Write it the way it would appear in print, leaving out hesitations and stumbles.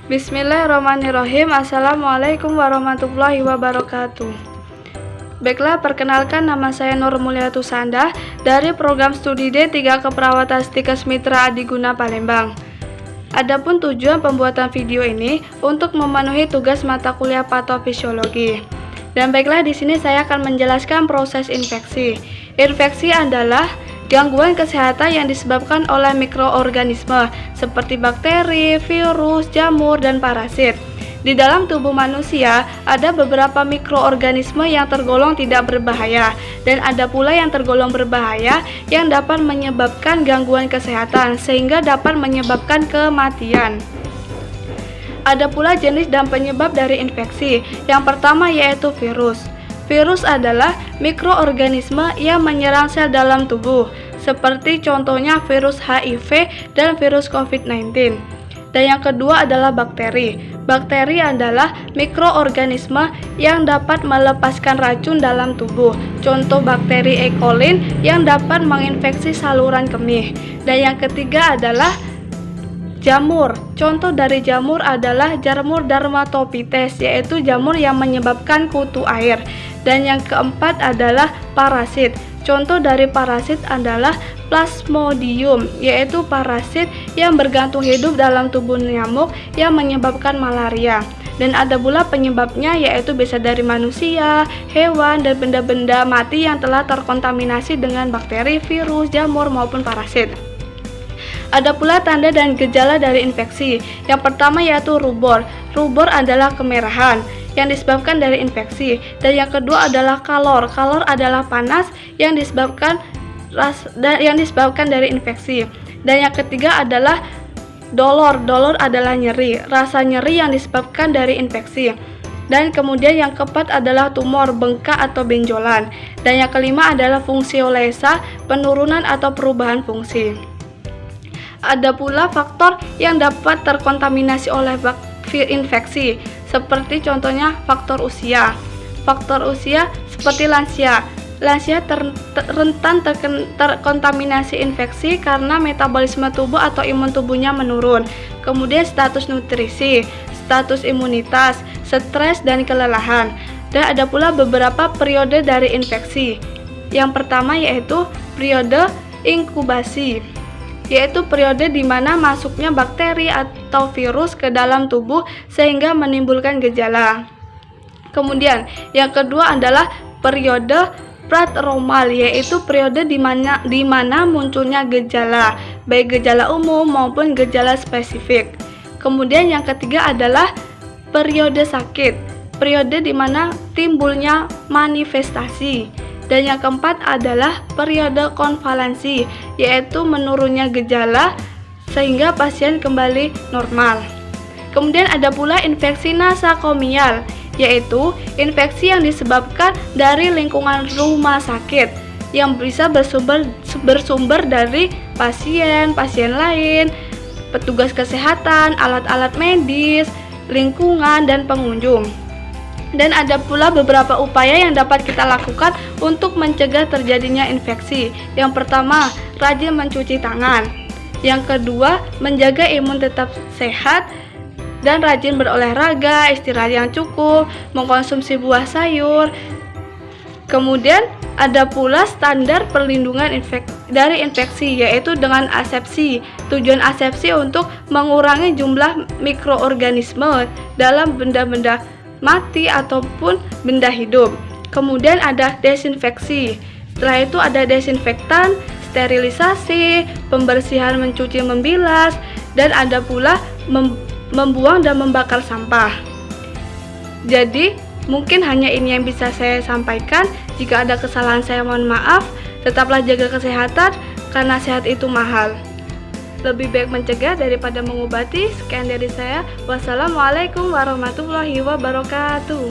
Bismillahirrahmanirrahim. Assalamualaikum warahmatullahi wabarakatuh. Baiklah, perkenalkan nama saya Nur Mulyatu Sanda dari program studi D3 Keperawatan Stikes Mitra Adiguna Palembang. Adapun tujuan pembuatan video ini untuk memenuhi tugas mata kuliah patofisiologi. Dan baiklah, di sini saya akan menjelaskan proses infeksi. Infeksi adalah gangguan kesehatan yang disebabkan oleh mikroorganisme seperti bakteri, virus, jamur, dan parasit. Di dalam tubuh manusia ada beberapa mikroorganisme yang tergolong tidak berbahaya dan ada pula yang tergolong berbahaya yang dapat menyebabkan gangguan kesehatan sehingga dapat menyebabkan kematian. Ada pula jenis dan penyebab dari infeksi. Yang pertama yaitu virus. Virus adalah mikroorganisme yang menyerang sel dalam tubuh, seperti contohnya virus HIV dan virus COVID-19. Dan yang kedua adalah bakteri. Bakteri adalah mikroorganisme yang dapat melepaskan racun dalam tubuh. Contoh bakteri E. coli yang dapat menginfeksi saluran kemih. Dan yang ketiga adalah jamur. Contoh dari jamur adalah jamur Dermatophytes, yaitu jamur yang menyebabkan kutu air. Dan yang keempat adalah parasit. Contoh dari parasit adalah Plasmodium, yaitu parasit yang bergantung hidup dalam tubuh nyamuk yang menyebabkan malaria. Dan ada pula penyebabnya, yaitu bisa dari manusia, hewan, dan benda-benda mati yang telah terkontaminasi dengan bakteri, virus, jamur, maupun parasit. Ada pula tanda dan gejala dari infeksi. Yang pertama yaitu rubor. Rubor adalah kemerahan yang disebabkan dari infeksi. Dan yang kedua adalah kalor. Kalor adalah panas yang disebabkan dari infeksi. Dan yang ketiga adalah dolor. Dolor adalah nyeri, rasa nyeri yang disebabkan dari infeksi. Dan kemudian yang keempat adalah tumor, bengkak atau benjolan. Dan yang kelima adalah fungsiolesa, penurunan atau perubahan fungsi. Ada pula faktor yang dapat terkontaminasi oleh infeksi, seperti contohnya faktor usia. Faktor usia seperti lansia. Lansia rentan terkontaminasi infeksi karena metabolisme tubuh atau imun tubuhnya menurun. Kemudian status nutrisi, status imunitas, stres, dan kelelahan. Dan ada pula beberapa periode dari infeksi. Yang pertama yaitu periode inkubasi, yaitu periode di mana masuknya bakteri atau virus ke dalam tubuh sehingga menimbulkan gejala. Kemudian yang kedua adalah periode prodromal, yaitu periode di mana munculnya gejala, baik gejala umum maupun gejala spesifik. Kemudian yang ketiga adalah periode sakit, periode di mana timbulnya manifestasi. Dan yang keempat adalah periode konvalensi, yaitu menurunnya gejala sehingga pasien kembali normal. Kemudian ada pula infeksi nosokomial, yaitu infeksi yang disebabkan dari lingkungan rumah sakit yang bisa bersumber dari pasien lain, petugas kesehatan, alat-alat medis, lingkungan, dan pengunjung. Dan ada pula beberapa upaya yang dapat kita lakukan untuk mencegah terjadinya infeksi. Yang pertama, rajin mencuci tangan. Yang kedua, menjaga imun tetap sehat dan rajin berolahraga, istirahat yang cukup, mengkonsumsi buah sayur. Kemudian ada pula standar perlindungan dari infeksi, yaitu dengan asepsi. Tujuan asepsi untuk mengurangi jumlah mikroorganisme dalam benda-benda mati ataupun benda hidup. Kemudian ada desinfeksi. Setelah itu ada desinfektan, sterilisasi, pembersihan mencuci membilas, dan ada pula membuang dan membakar sampah. Jadi mungkin hanya ini yang bisa saya sampaikan. Jika ada kesalahan saya mohon maaf. Tetaplah jaga kesehatan karena sehat itu mahal. Lebih baik mencegah daripada mengobati. Sekian dari saya. Wassalamualaikum warahmatullahi wabarakatuh.